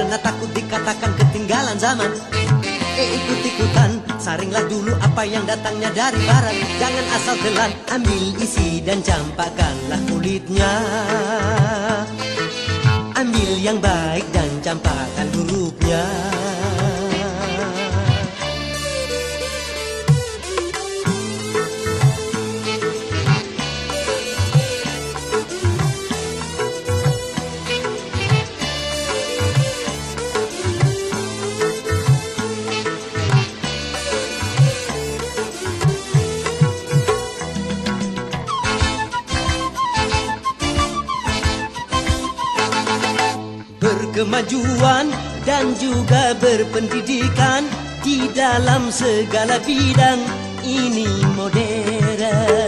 karena takut dikatakan ketinggalan zaman. Ikut-ikutan, saringlah dulu apa yang datangnya dari barat. Jangan asal telan, ambil isi dan campakkanlah kulitnya. Ambil yang baik dan campakkan hurufnya. Berkemajuan dan juga berpendidikan di dalam segala bidang, ini modern.